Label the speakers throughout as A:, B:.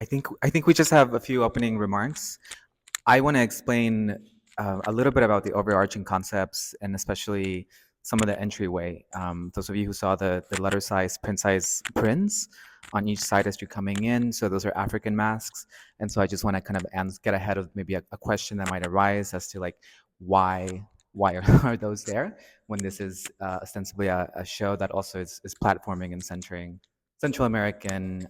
A: I think we just have a few opening remarks. I want to explain a little bit about the overarching concepts and especially some of the entryway. Those of you who saw the letter size, print size prints on each side as you're coming in, so those are African masks. And so I just want to kind of get ahead of maybe a question that might arise as to like why are those there when this is ostensibly a show that also is platforming and centering Central American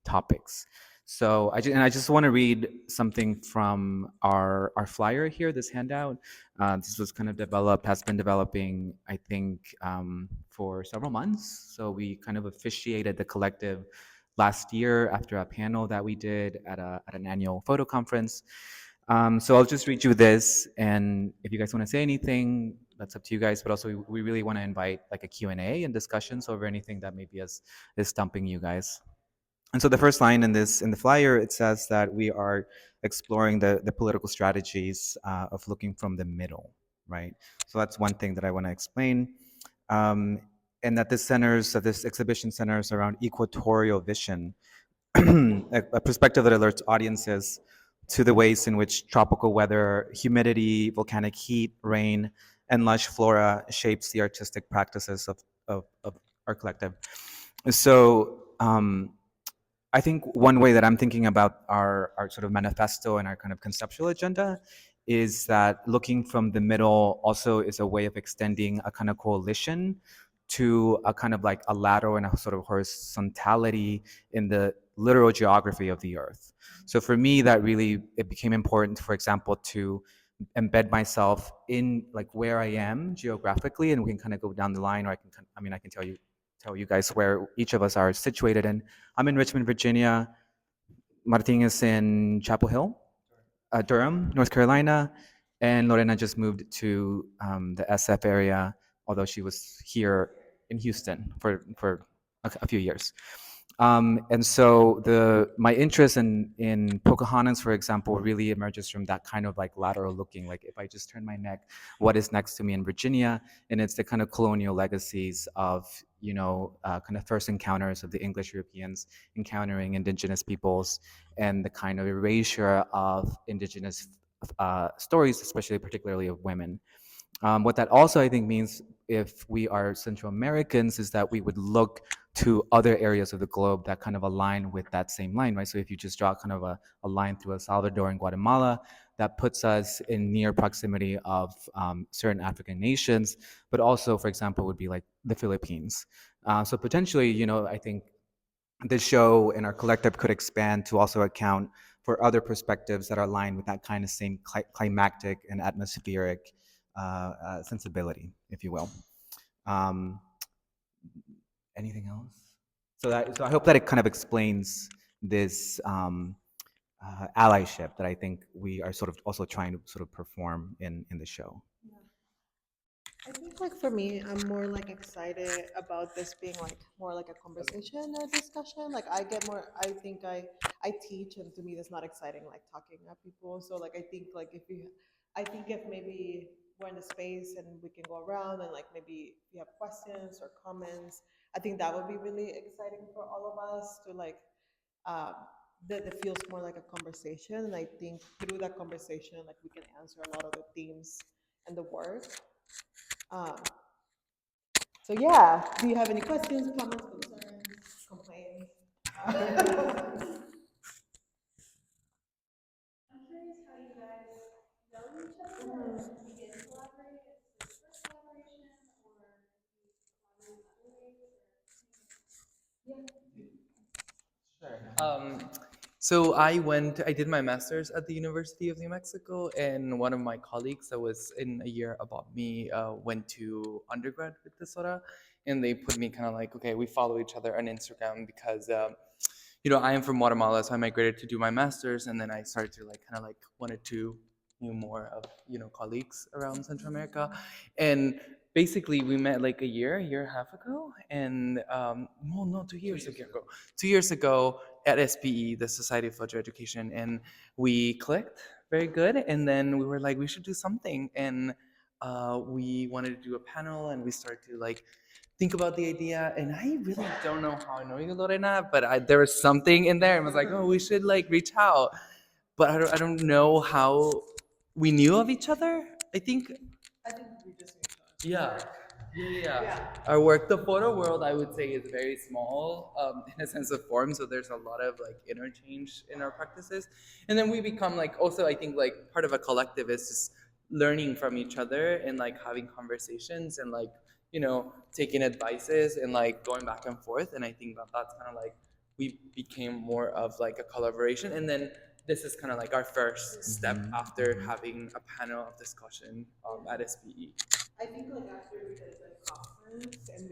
A: topics. So I just want to read something from our flyer here, this handout. This was kind of has been developing, I think, for several months. So we kind of officiated the collective last year after a panel that we did at an annual photo conference. So I'll just read you this, and if you guys want to say anything, that's up to you guys. But also, we really want to invite like a Q&A and discussions over anything that maybe is stumping you guys. And so the first line in the flyer, it says that we are exploring the political strategies of looking from the middle, right? So that's one thing that I want to explain. Um, and that this exhibition centers around equatorial vision, a perspective that alerts audiences to the ways in which tropical weather, humidity, volcanic heat, rain, and lush flora shapes the artistic practices of our collective. So I think one way that I'm thinking about our sort of manifesto and our kind of conceptual agenda is that looking from the middle also is a way of extending a kind of coalition to a kind of like a lateral and a sort of horizontality in the literal geography of the earth. So for me, that really, it became important, for example, to embed myself in like where I am geographically, and we can kind of go down the line, or I can tell you guys where each of us are situated in. I'm in Richmond, Virginia. Martin is in Chapel Hill, Durham, North Carolina, and Lorena just moved to the SF area, although she was here in Houston for a few years. And so my interest in Pocahontas, for example, really emerges from that kind of like lateral looking. Like if I just turn my neck, what is next to me in Virginia? And it's the kind of colonial legacies of kind of first encounters of the English Europeans encountering indigenous peoples and the kind of erasure of indigenous stories, especially particularly of women. What that also, I think, means if we are Central Americans is that we would look to other areas of the globe that kind of align with that same line, right? So if you just draw kind of a line through El Salvador and Guatemala, that puts us in near proximity of certain African nations, but also, for example, would be like the Philippines. So potentially, I think this show and our collective could expand to also account for other perspectives that are aligned with that kind of same climactic and atmospheric sensibility, if you will. Um, Anything else? So I hope that it kind of explains this allyship that I think we are sort of also trying to sort of perform in the show.
B: I think like for me, I'm more like excited about this being like more like a conversation or discussion. Like I get more. I teach, and to me, that's not exciting. Like talking at people. So like I think like I think if maybe we're in the space and we can go around and like maybe if you have questions or comments, I think that would be really exciting for all of us to like um, that it feels more like a conversation. And I think through that conversation, like we can answer a lot of the themes and the work. Um, so yeah, do you have any questions, comments, concerns, complaints?
C: I'm curious how you guys know each other or begin to collaborate. Is this first collaboration or if you collaborate in other ways or
D: Sure. So I did my master's at the University of New Mexico, and one of my colleagues that was in a year above me went to undergrad with Tesora, and they put me kind of like, okay, we follow each other on Instagram because, I am from Guatemala, so I migrated to do my master's, and then I started to like kind of like wanted to knew more of colleagues around Central America, and basically we met like a year and a half ago, and well, no, 2 years ago, 2 years ago at SPE, the Society of Photo Education, and we clicked very good, and then we were like, we should do something, and we wanted to do a panel, and we started to like think about the idea, and I really don't know how I know you, Lorena, but there was something in there and was like, oh, we should like reach out. But I don't know how we knew of each other.
B: I think we just need
D: Yeah. Yeah.
B: Yeah.
D: Our work, the photo world, I would say, is very small in a sense of form. So there's a lot of like interchange in our practices, and then we become like also I think like part of a collective is just learning from each other and like having conversations and like taking advices and like going back and forth. And I think that that's kind of like we became more of like a collaboration, and then this is kind of like our first step after having a panel of discussion at SPE.
B: I think like after we did the conference and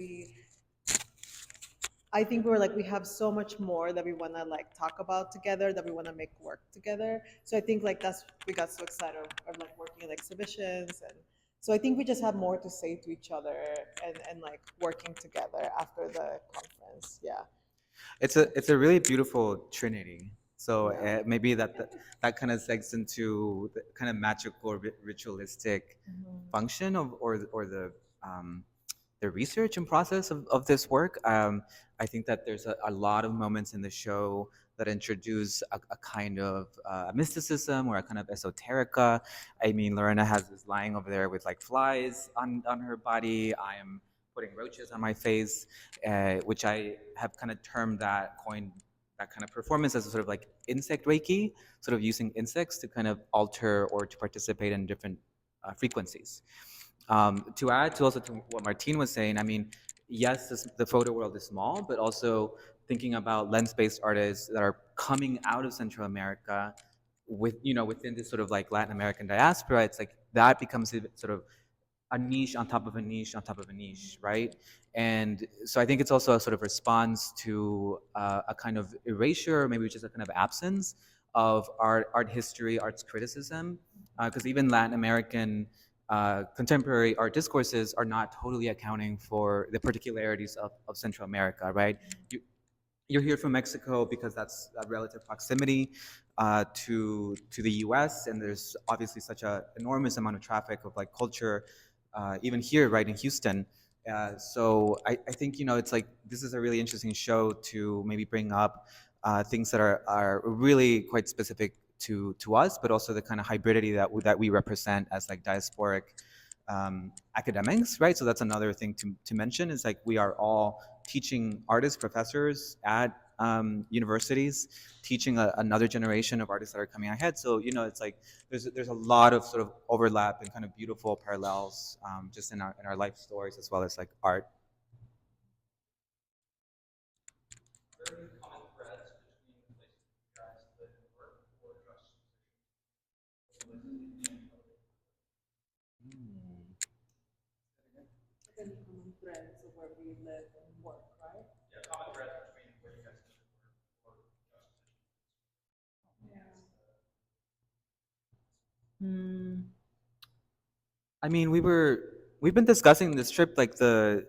B: I think we were like we have so much more that we want to like talk about together, that we want to make work together. So I think like that's we got so excited of like working in exhibitions, and so I think we just have more to say to each other and like working together after the conference. Yeah.
A: It's a really beautiful trinity. So
B: Yeah.
A: maybe that kind of segs into the kind of magical ritualistic function of or the research and process of this work. I think that there's a lot of moments in the show that introduce a kind of mysticism or a kind of esoterica. I mean, Lorena has this lying over there with like flies on her body. I am putting roaches on my face, which I have kind of coined that kind of performance as a sort of like insect reiki, sort of using insects to kind of alter or to participate in different frequencies. To add to also to what Martin was saying, I mean, yes, the photo world is small, but also thinking about lens-based artists that are coming out of Central America within this sort of like Latin American diaspora, it's like that becomes sort of a niche on top of a niche on top of a niche, right? And so I think it's also a sort of response to a kind of erasure, or maybe just a kind of absence of art history, arts criticism, because even Latin American contemporary art discourses are not totally accounting for the particularities of Central America, right? You're here from Mexico because that's a relative proximity to the U.S. and there's obviously such an enormous amount of traffic of like culture, even here, right in Houston. So I think it's like this is a really interesting show to maybe bring up things that are really quite specific to us, but also the kind of hybridity that we represent as like diasporic academics, right? So that's another thing to mention is like we are all teaching artists, professors at universities, teaching another generation of artists that are coming ahead. So it's like there's a lot of sort of overlap and kind of beautiful parallels just in our life stories as well as like art.
B: Any common threads of where we live and work, right?
A: Hmm. I mean, we've been discussing this trip like the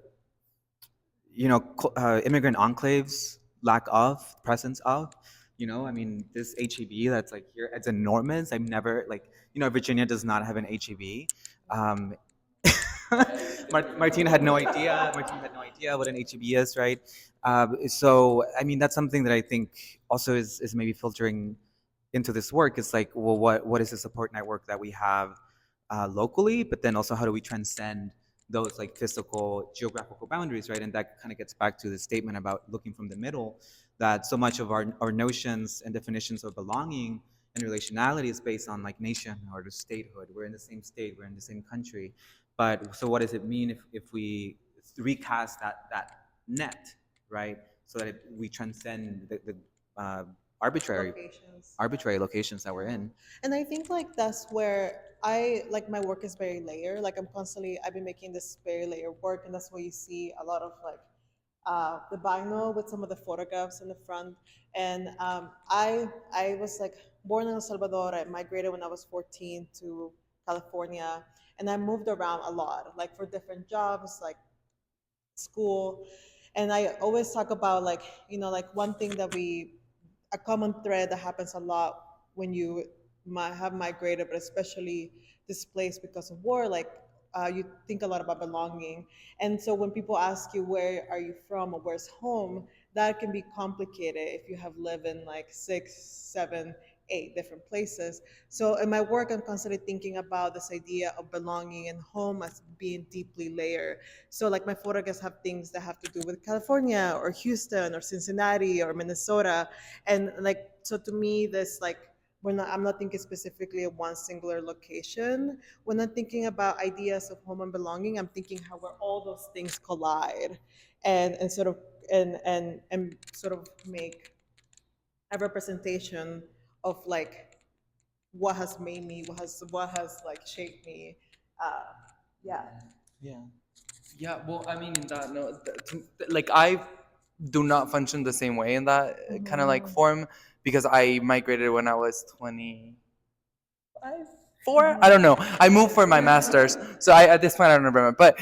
A: immigrant enclaves lack of presence of I mean this HEB that's like here, it's enormous. I've never like Virginia does not have an HEB. um, Martin had no idea. Martin had no idea what an HEB is, right? So I mean that's something that I think also is maybe filtering into this work. It's like, well, what is the support network that we have locally, but then also how do we transcend those like physical geographical boundaries, right? And that kind of gets back to the statement about looking from the middle, that so much of our notions and definitions of belonging and relationality is based on like nation or the statehood. We're in the same state, we're in the same country, but so what does it mean if we recast that net, right? So that we transcend the arbitrary
B: Locations.
A: arbitrary locations that we're
B: Yeah.
A: in.
B: And I think like that's where I like my work is very layered. Like I've been making this very layered work, and that's why you see a lot of like the vinyl with some of the photographs in the front. And I was like born in El Salvador. I migrated when I was 14 to California, and I moved around a lot, like for different jobs, like school. And I always talk about like like one thing that we a common thread that happens a lot when you have migrated, but especially displaced because of war, like you think a lot about belonging. And so when people ask you where are you from or where's home, that can be complicated if you have lived in like 6, 7, 8 different places. So in my work, I'm constantly thinking about this idea of belonging and home as being deeply layered. So like my photographs have things that have to do with California or Houston or Cincinnati or Minnesota. And like, so to me, this like, I'm not thinking specifically of one singular location. When I'm thinking about ideas of home and belonging, I'm thinking how where all those things collide and sort of and sort of make a representation of like what has made me, what has like shaped me. Uh, yeah.
D: Yeah. Yeah, well, I mean, in that no, like I do not function the same way in that kind of like form because I migrated when I was 24. I don't know. I moved for my master's, so I at this point I don't remember. But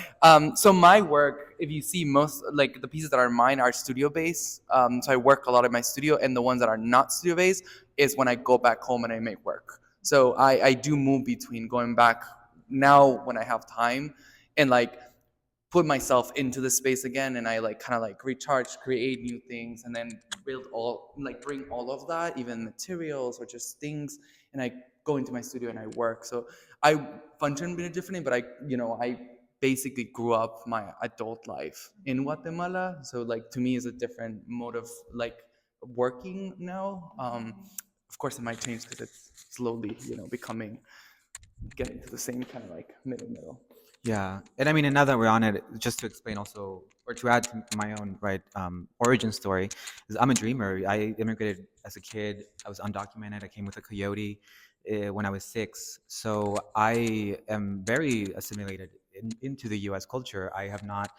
D: so my work, if you see most like the pieces that are mine are studio based. So I work a lot in my studio, and the ones that are not studio based is when I go back home and I make work. So I do move between going back now when I have time and like put myself into the space again, and I like kind of like recharge, create new things, and then build all like bring all of that, even materials or just things, and I go into my studio and I work. So I function a bit differently, but I basically grew up my adult life in Guatemala, so like to me is a different mode of like working now. Of course it might change because it's slowly becoming getting to the same kind of like middle.
A: Yeah, and I mean, and now that we're on it, just to explain also, or to add to my own right origin story, is I'm a dreamer. I immigrated as a kid. I was undocumented. I came with a coyote when I was 6. So I am very assimilated into the U.S. culture. I have not,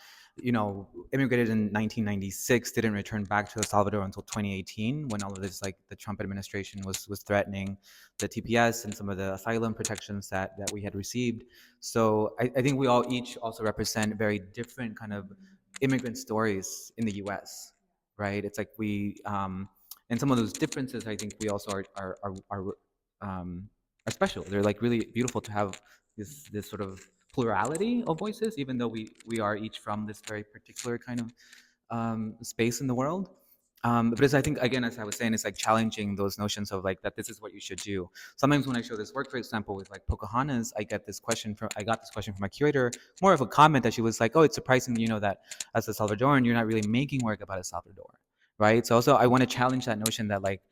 A: immigrated in 1996. Didn't return back to El Salvador until 2018, when all of this, like the Trump administration was threatening the TPS and some of the asylum protections that we had received. So I think we all each also represent very different kind of immigrant stories in the U.S. Right? It's like and some of those differences, I think we also are special. They're like really beautiful to have this sort of plurality of voices, even though we are each from this very particular kind of space in the world. But it's, I think, again, as I was saying, it's like challenging those notions of like that this is what you should do. Sometimes when I show this work, for example, with like Pocahontas, I got this question from my curator, more of a comment that she was like, "Oh, it's surprising, that as a Salvadoran, you're not really making work about El Salvador, right?" So also, I want to challenge that notion that like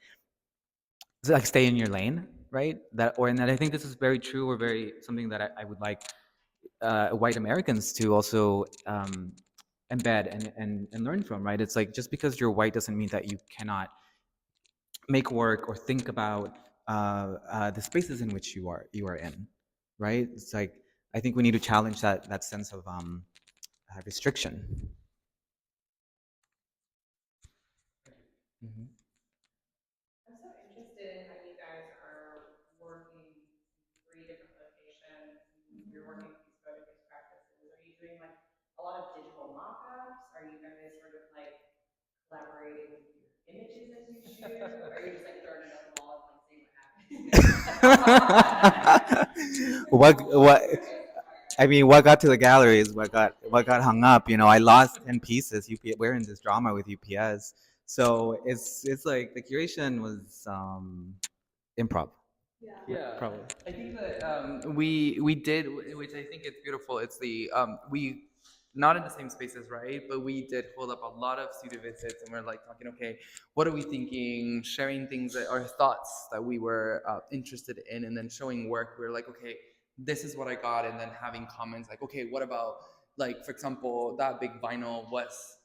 A: stay in your lane, right? And that I think this is very true, or very something that I would like white Americans to also embed and learn from, right? It's like just because you're white doesn't mean that you cannot make work or think about the spaces in which you are in, right? It's like I think we need to challenge that sense of restriction.
D: Mhm.
E: I'm so interested in how you guys are working in 3 different locations. You're working with these photography practices. Are you doing like a lot of digital mock-ups? Are you guys sort of like collaborating with your images as you shoot? Or are you just like throwing it up the wall and like seeing what happens?
A: what I mean, what got to the gallery is what got hung up. I lost 10 pieces. We're in this drama with UPS, so it's like the curation was improv.
D: Yeah,
A: Probably.
D: I think that we did, which I think it's beautiful. It's the we not in the same spaces, right? But we did hold up a lot of studio visits, and we're like talking, okay, what are we thinking? Sharing things that are thoughts that we were interested in, and then showing work. We're like, okay, this is what I got, and then having comments like, okay, what about like, for example, that big vinyl was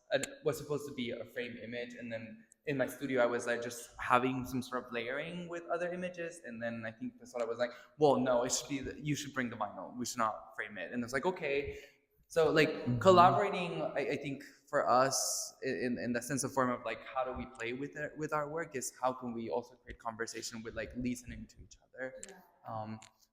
D: supposed to be a frame image, and then in my studio I was like just having some sort of layering with other images, and then I think that's what I was like, well, no, it should be you should bring the vinyl, we should not frame it. And it's like, okay, so like collaborating, I think for us in the sense of form of like how do we play with it with our work is how can we also create conversation with like listening to each other.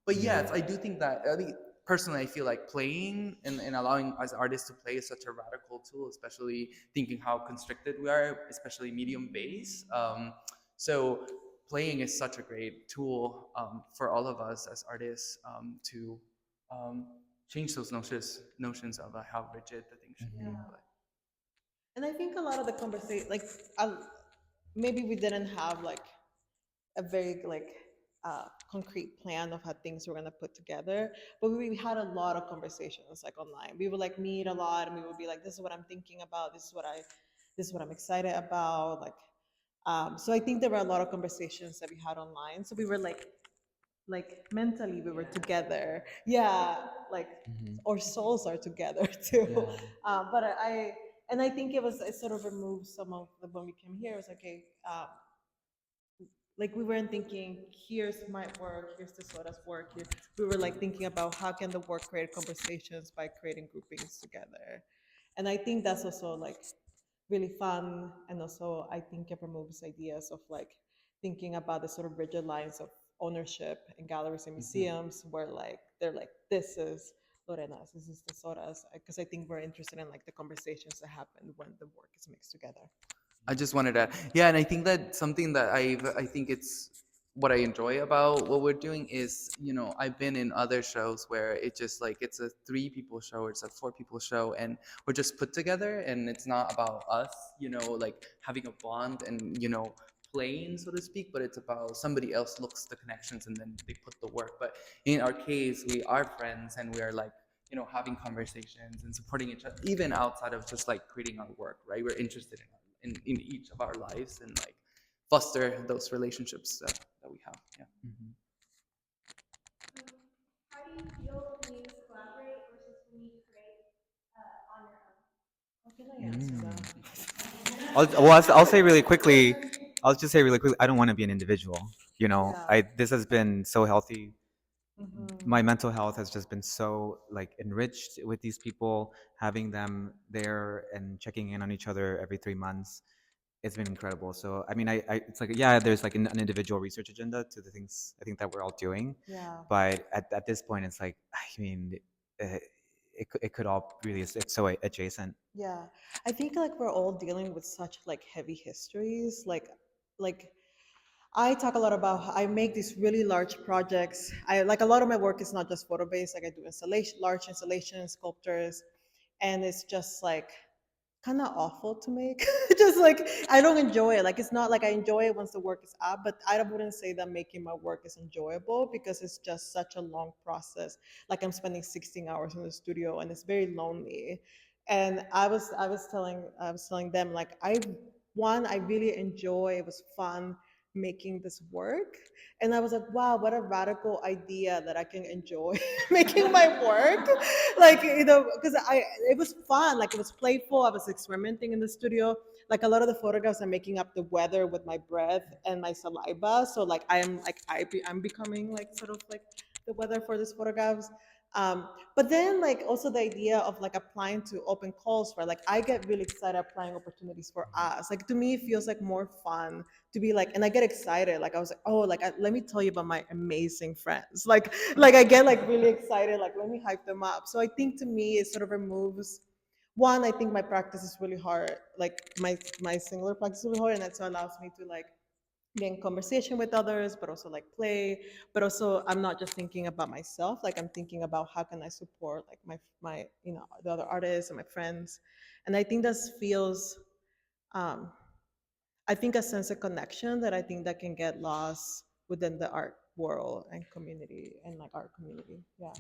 D: But yes, I do think that, I mean, personally, I feel like playing and allowing us artists to play is such a radical tool, especially thinking how constricted we are, especially medium bass. So playing is such a great tool for all of us as artists to um, change those notions of how rigid the thing should be. But
B: And I think a lot of the conversation, like, uh, maybe we didn't have like a very like concrete plan of how things were gonna put together, but we had a lot of conversations like online. We would like meet a lot, and we would be like, "This is what I'm thinking about. This is what I'm excited about." Like, so I think there were a lot of conversations that we had online. So we were like mentally we were together, yeah, like our souls are together too. But and I think it sort of removed some of the, when we came here, it was like, okay, like we weren't thinking here's my work, here's Tesora's work here. We were like thinking about how can the work create conversations by creating groupings together. And I think that's also like really fun, and also I think it removes ideas of like thinking about the sort of rigid lines of ownership in galleries and museums, where like they're like, this is Lorena's, this is Tesora's, because I think we're interested in like the conversations that happen when the work is mixed together.
D: I just wanted to, yeah, and I think that something that I think it's what I enjoy about what we're doing is, I've been in other shows where it just like it's a 3 people show or it's a 4 people show, and we're just put together, and it's not about us, like having a bond and playing, so to speak, but it's about somebody else looks the connections and then they put the work. But in our case, we are friends and we are like having conversations and supporting each other, even outside of just like creating our work, right? We're interested in each of our lives and like foster those relationships that we have. Yeah.
C: How do you feel when you collaborate versus when you create on your own?
B: How can I answer that?
A: I'll say really quickly. I'll just say really quickly. I don't want to be an individual.
B: Yeah.
A: This has been so healthy.
B: Mm-hmm.
A: My mental health has just been so like enriched with these people, having them there and checking in on each other every 3 months. It's been incredible. So I mean, it's like, yeah, there's like an individual research agenda to the things I think that we're all doing,
B: Yeah.
A: but at this point, it's like, I mean, it could all really, it's so adjacent.
B: Yeah, I think like we're all dealing with such like heavy histories. Like I talk a lot about how I make these really large projects. I like a lot of my work is not just photo based. Like I do large installations, sculptures, and it's just like kind of awful to make. Just like I don't enjoy it. Like it's not like I enjoy it once the work is up, but I wouldn't say that making my work is enjoyable because it's just such a long process. Like I'm spending 16 hours in the studio and it's very lonely. And I was telling them like I really enjoy, it was fun making this work, and I was like, wow, what a radical idea that I can enjoy making my work. Like, because it was fun, like it was playful, I was experimenting in the studio. Like a lot of the photographs I'm making up the weather with my breath and my saliva, so like I'm becoming like sort of like the weather for these photographs. But then like also the idea of like applying to open calls, where like I get really excited applying opportunities for us. Like to me it feels like more fun to be like, and I get excited. Like I was like, oh, like let me tell you about my amazing friends. Like I get like really excited. Like let me hype them up. So I think to me it sort of removes. One, I think my practice is really hard. Like my singular practice is really hard, and that's what allows me to like get in conversation with others, but also like play. But also I'm not just thinking about myself. Like I'm thinking about how can I support like my the other artists and my friends. And I think that feels um, I think a sense of connection that I think that can get lost within the art world and community and like art community. Yeah.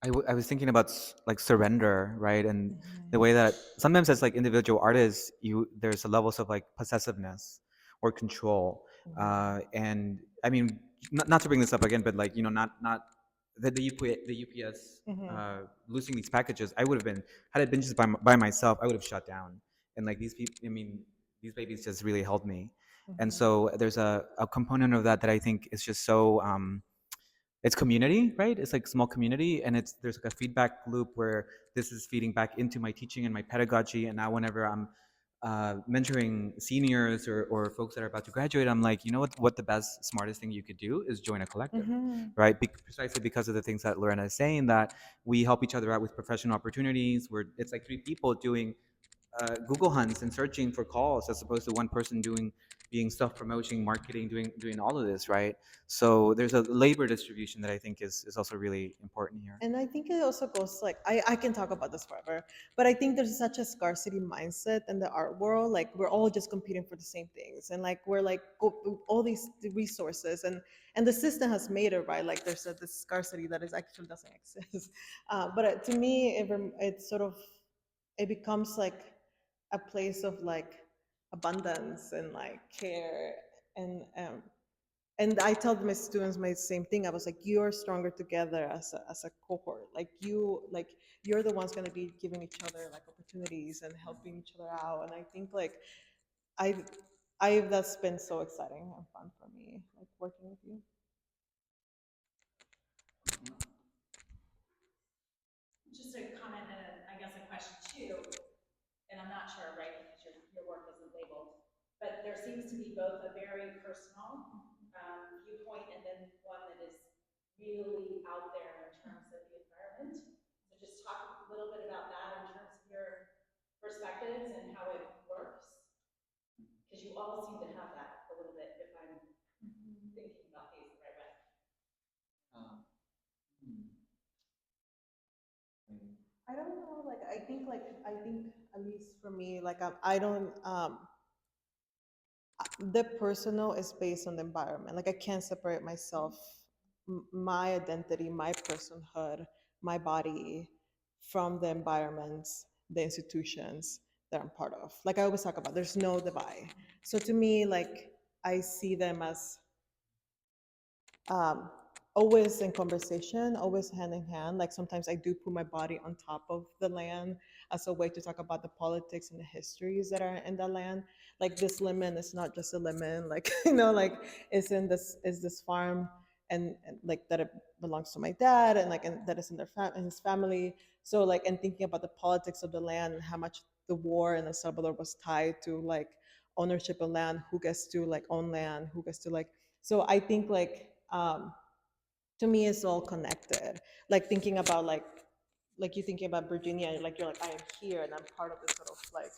A: I was thinking about like surrender, right? And the way that sometimes as like individual artists, there's a levels of like possessiveness or control. And I mean, not to bring this up again, but like, not the UPS losing these packages. I would have been, had it been just by myself, I would have shut down. And like these people, I mean, these babies just really helped me. And so there's a component of that I think is just so it's community, right? It's like small community, and there's like a feedback loop where this is feeding back into my teaching and my pedagogy. And now whenever I'm mentoring seniors or folks that are about to graduate, I'm like, you know what the best, smartest thing you could do is join a collective, right? Precisely because of the things that Lorena is saying, that we help each other out with professional opportunities, where it's like 3 people doing Google hunts and searching for calls as opposed to one person being self-promoting, marketing, doing all of this, right? So there's a labor distribution that I think is also really important here.
B: And I think it also goes like I can talk about this forever, but I think there's such a scarcity mindset in the art world. Like we're all just competing for the same things, and like we're like all these resources, and the system has made it right. Like there's this scarcity that is actually doesn't exist. But to me, it's sort of it becomes like a place of like abundance and like care and I tell my students my same thing. I was like, you're stronger together as a cohort. Like you're the ones going to be giving each other like opportunities and helping each other out. And I think like I I that's been so exciting and fun for me, like working with you.
F: Just a comment and I guess a question too, and I'm not sure, right, because your work isn't labeled, but there seems to be both a very personal viewpoint and then one that is really out there in terms of the environment. So just talk a little bit about that in terms of your perspectives and how it works, because you all seem to have that a little bit, if I'm thinking about these the right way.
B: I don't know, like I think at least for me, like I don't the personal is based on the environment. Like I can't separate myself, my identity, my personhood, my body from the environments, the institutions that I'm part of. Like I always talk about, there's no divide. So to me, like I see them as um, always in conversation, always hand in hand. Like sometimes I do put my body on top of the land as a way to talk about the politics and the histories that are in the land. Like this lemon is not just a lemon, like like it's in this is this farm and like that it belongs to my dad and like and that is in in his family. So like and thinking about the politics of the land and how much the war in El Salvador was tied to like ownership of land, who gets to like own land, who gets to like so I think to me it's all connected. Like thinking about like you thinking about Virginia, like you're like I am here and I'm part of this sort of like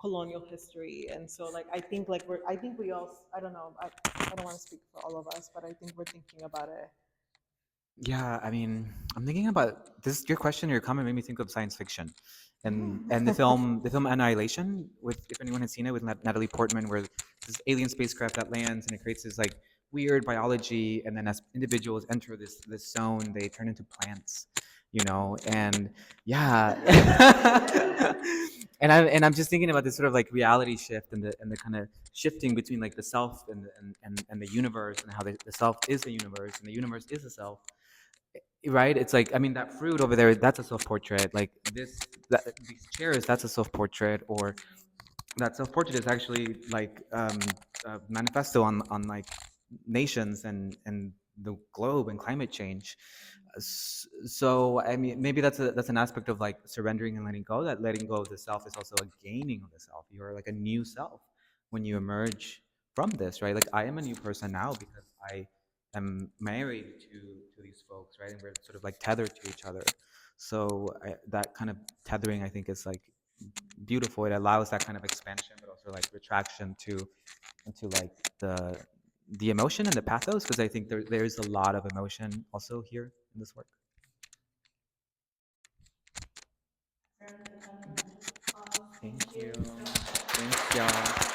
B: colonial history. And so like I think we all I don't know I don't want to speak for all of us, but I think we're thinking about it.
A: Yeah, I mean, I'm thinking about this. Your question, your comment made me think of science fiction, and the film Annihilation. With if anyone has seen it, with Natalie Portman, where this alien spacecraft that lands and it creates this like weird biology, and then as individuals enter this zone, they turn into plants, and yeah, and I'm just thinking about this sort of like reality shift and the kind of shifting between like the self and the universe, and how the self is the universe and the universe is the self, right? It's like, I mean, that fruit over there, that's a self-portrait. Like these chairs, that's a self-portrait. Or that self-portrait is actually like a manifesto on like nations and the globe and climate change. So I mean, maybe that's an aspect of like surrendering and letting go. That letting go of the self is also a gaining of the self. You're like a new self when you emerge from this, right? Like I am a new person now because I am married to these folks, right? And we're sort of like tethered to each other. So that kind of tethering, I think, is like beautiful. It allows that kind of expansion, but also like retraction into like the emotion and the pathos, because I think there's a lot of emotion also here in this work. Thank you. Thanks, y'all.